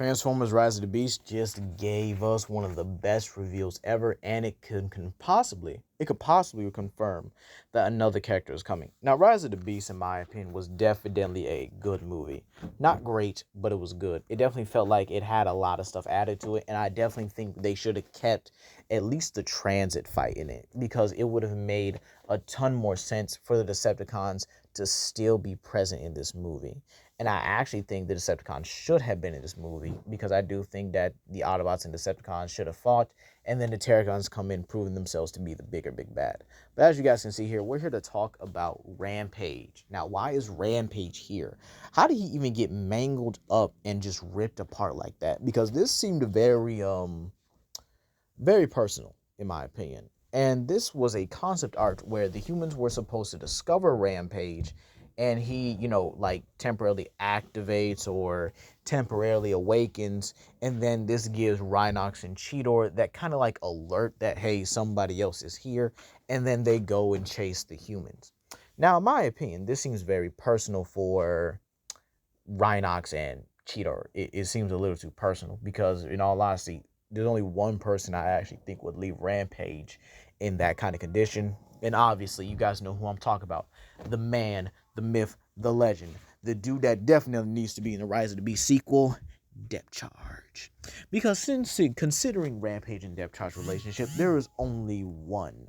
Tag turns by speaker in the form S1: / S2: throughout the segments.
S1: Transformers Rise of the Beast just gave us one of the best reveals ever, and it could possibly confirm that another character is coming. Now, Rise of the Beast, in my opinion, was definitely a good movie. Not great, but it was good. It definitely felt like it had a lot of stuff added to it, and I definitely think they should have kept at least the transit fight in it, because it would have made a ton more sense for the Decepticons to still be present in this movie. And I actually think the Decepticons should have been in this movie, because I do think that the Autobots and Decepticons should have fought, and then the Terragons come in proving themselves to be the bigger big bad. But as you guys can see here, we're here to talk about Rampage. Now, why is Rampage here? How did he even get mangled up and just ripped apart like that? Because this seemed very personal, in my opinion. And this was a concept art where the humans were supposed to discover Rampage, and he, like temporarily activates or temporarily awakens. And then this gives Rhinox and Cheetor that kind of like alert that, hey, somebody else is here. And then they go and chase the humans. Now, in my opinion, this seems very personal for Rhinox and Cheetor. It seems a little too personal, because in all honesty, there's only one person I actually think would leave Rampage in that kind of condition. And obviously, you guys know who I'm talking about. The man, the myth, the legend. The dude that definitely needs to be in the Rise of the Beast sequel, Depthcharge. Because considering Rampage and Depthcharge relationship, there is only one.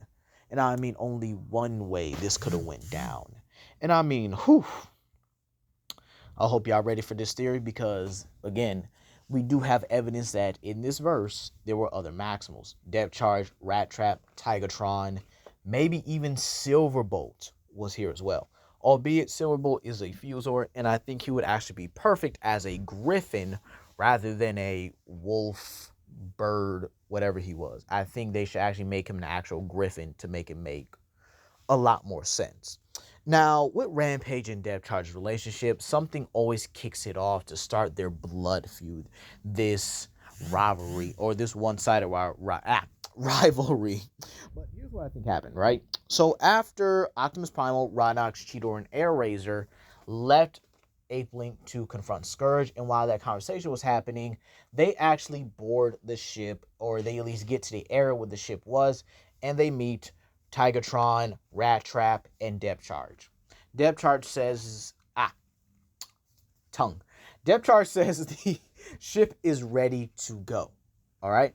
S1: And I mean only one way this could have went down. And I mean, whew. I hope y'all ready for this theory, because, again, we do have evidence that in this verse, there were other Maximals. Depthcharge, Rat Trap, Tigatron, maybe even Silverbolt was here as well. Albeit Silverbolt is a Fusor, and I think he would actually be perfect as a Griffin rather than a wolf, bird, whatever he was. I think they should actually make him an actual Griffin to make it make a lot more sense. Now, with Rampage and Depthcharge's relationship, something always kicks it off to start their blood feud, this rivalry, or this one-sided rivalry. But here's what I think happened, right? So after Optimus Primal, Rhinox, Cheetor, and Airazor left Ape-Link to confront Scourge, and while that conversation was happening, they actually board the ship, or they at least get to the area where the ship was, and they meet Tigatron, Rat Trap, and Depthcharge. Depthcharge says, tongue. Depthcharge says the ship is ready to go. All right.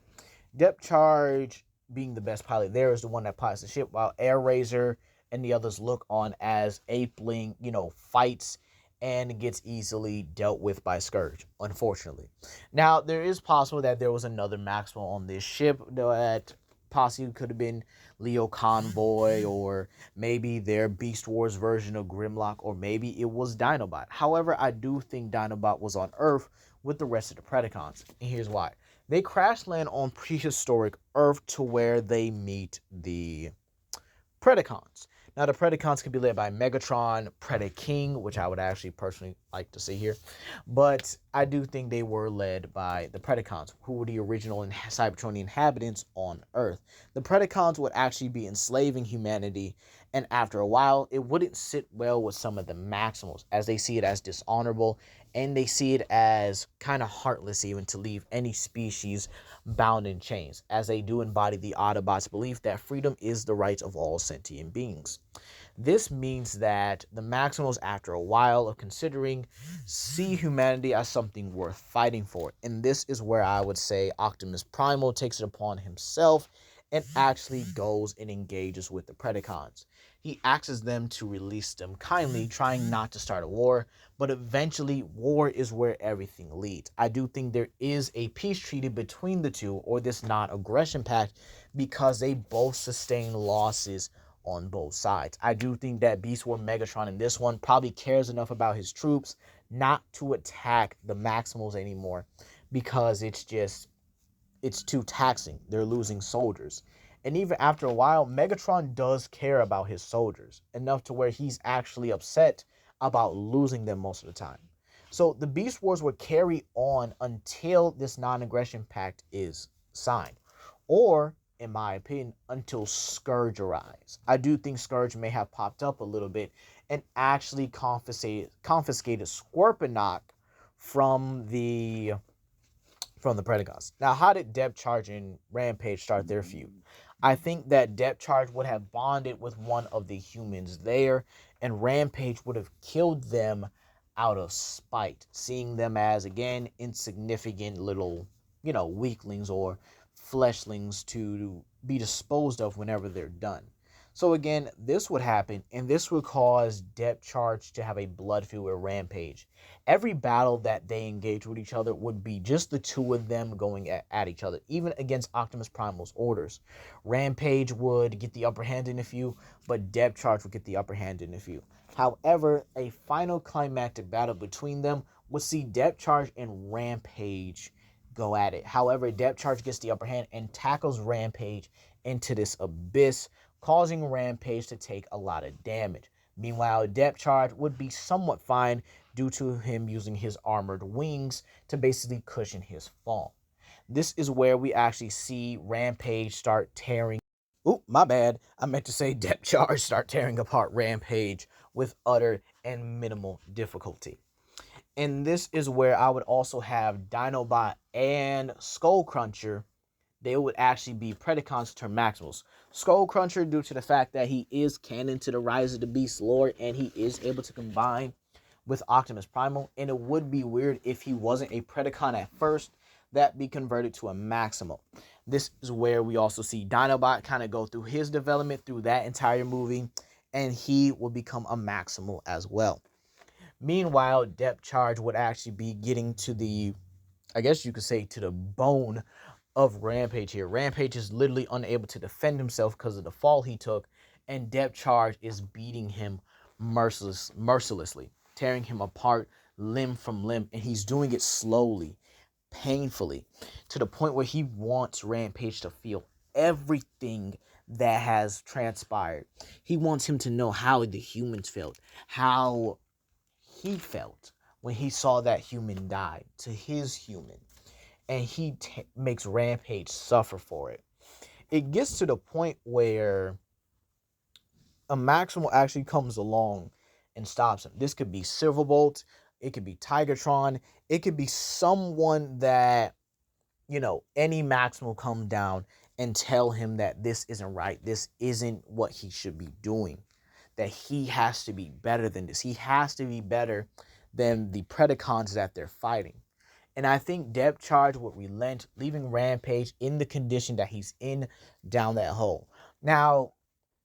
S1: Depthcharge, being the best pilot there, is the one that pilots the ship, while Airazor and the others look on as Ape-Link, fights and gets easily dealt with by Scourge, unfortunately. Now, there is possible that there was another Maximal on this ship that possibly could have been Leo Convoy, or maybe their Beast Wars version of Grimlock, or maybe it was Dinobot. However, I do think Dinobot was on Earth with the rest of the Predacons, and here's why. They crash land on prehistoric Earth to where they meet the Predacons. Now, the Predacons can be led by Megatron, Predaking, which I would actually personally like to see here. But I do think they were led by the Predacons, who were the original Cybertronian inhabitants on Earth. The Predacons would actually be enslaving humanity, and after a while, it wouldn't sit well with some of the Maximals, as they see it as dishonorable, and they see it as kind of heartless even to leave any species bound in chains, as they do embody the Autobots' belief that freedom is the right of all sentient beings. This means that the Maximals, after a while of considering, see humanity as something worth fighting for. And this is where I would say Optimus Primal takes it upon himself and actually goes and engages with the Predacons. He asks them to release them kindly, trying not to start a war, but eventually war is where everything leads. I do think there is a peace treaty between the two, or this non-aggression pact, because they both sustain losses on both sides. I do think that Beast War Megatron in this one probably cares enough about his troops not to attack the Maximals anymore, because it's too taxing. They're losing soldiers. And even after a while, Megatron does care about his soldiers enough to where he's actually upset about losing them most of the time. So the Beast Wars will carry on until this non-aggression pact is signed, or, in my opinion, until Scourge arrives. I do think Scourge may have popped up a little bit and actually confiscated Scorponok from the from the Predacons. Now, how did Depthcharge and Rampage start their feud? I think that Depthcharge would have bonded with one of the humans there, and Rampage would have killed them out of spite, seeing them as, again, insignificant little, weaklings or fleshlings to be disposed of whenever they're done. So again, this would happen, and this would cause Depthcharge to have a blood feud with Rampage. Every battle that they engage with each other would be just the two of them going at each other, even against Optimus Primal's orders. Rampage would get the upper hand in a few, but Depthcharge would get the upper hand in a few. However, a final climactic battle between them would see Depthcharge and Rampage go at it. However, Depthcharge gets the upper hand and tackles Rampage into this abyss, causing Rampage to take a lot of damage. Meanwhile, Depthcharge would be somewhat fine due to him using his armored wings to basically cushion his fall. This is where we actually see Rampage start tearing. Oh, my bad. I meant to say Depthcharge start tearing apart Rampage with utter and minimal difficulty. And this is where I would also have Dinobot and Skullcruncher. They would actually be Predacons turned Maximals. Skullcruncher, due to the fact that he is canon to the Rise of the Beast lore and he is able to combine with Optimus Primal, and it would be weird if he wasn't a Predacon at first, that be converted to a Maximal. This is where we also see Dinobot kind of go through his development through that entire movie, and he will become a Maximal as well. Meanwhile, Depthcharge would actually be getting to the, I guess you could say, to the bone of Rampage here. Rampage is literally unable to defend himself because of the fall he took, and Depthcharge is beating him mercilessly, tearing him apart limb from limb, and he's doing it slowly, painfully, to the point where he wants Rampage to feel everything that has transpired. He wants him to know how the humans felt, how he felt when he saw that human die to his human, and he makes Rampage suffer for it. It gets to the point where a Maximal actually comes along and stops him. This could be Silverbolt, it could be Tigertron, it could be someone that, any Maximal come down and tell him that this isn't right, this isn't what he should be doing, that he has to be better than this. He has to be better than the Predacons that they're fighting. And I think Depthcharge would relent, leaving Rampage in the condition that he's in down that hole. Now,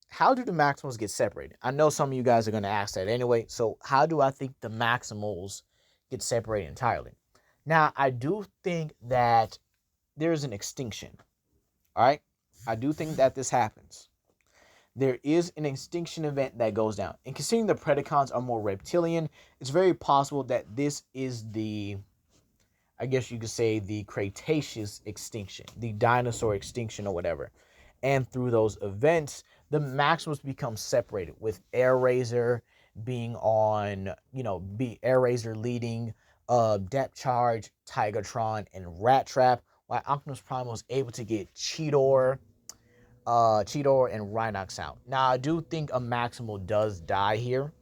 S1: how do the Maximals get separated? I know some of you guys are going to ask that anyway. So how do I think the Maximals get separated entirely? Now, I do think that there's an extinction. All right? I do think that this happens. There is an extinction event that goes down. And considering the Predacons are more reptilian, it's very possible that this is the, I guess you could say, the Cretaceous extinction, the dinosaur extinction or whatever. And through those events, the Maximals become separated, with Airazor being on, Airazor leading Depthcharge, Tigertron, and Rat Trap, while Optimus Primal is able to get Cheetor and Rhinox out. Now, I do think a Maximal does die here,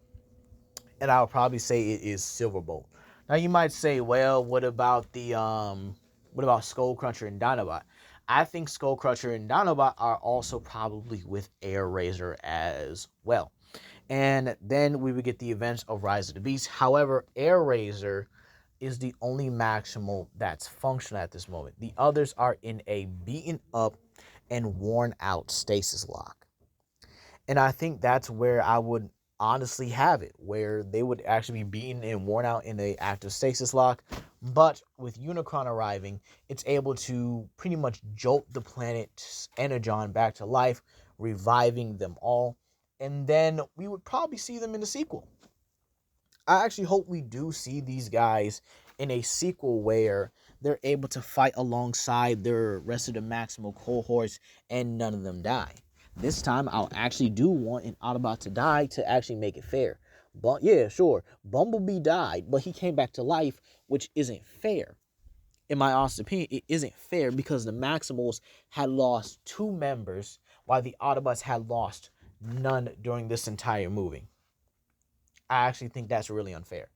S1: and I would probably say it is Silverbolt. Now, you might say, well, what about Skullcruncher and Dinobot? I think Skullcruncher and Dinobot are also probably with Airazor as well. And then we would get the events of Rise of the Beast. However, Airazor is the only Maximal that's functional at this moment. The others are in a beaten up and worn out stasis lock. And I think that's where I would honestly have it, where they would actually be beaten and worn out in a active stasis lock. But with Unicron arriving, it's able to pretty much jolt the planet's Energon back to life, reviving them all. And then we would probably see them in the sequel. I actually hope we do see these guys in a sequel where they're able to fight alongside their rest of the Maximal cohorts and none of them die. This time, I'll actually do want an Autobot to die to actually make it fair. But yeah, sure, Bumblebee died, but he came back to life, which isn't fair. In my honest opinion, it isn't fair because the Maximals had lost 2 members while the Autobots had lost none during this entire movie. I actually think that's really unfair.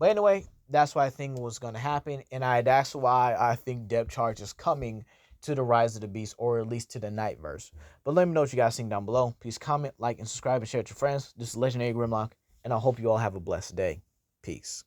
S1: But anyway, that's what I think was going to happen. And that's why I think Depthcharge is coming to the Rise of the Beast, or at least to the knightverse. But let me know what you guys think down below. Please comment, like, and subscribe, and share with your friends. This is Legendary Grimlock, and I hope you all have a blessed day. Peace.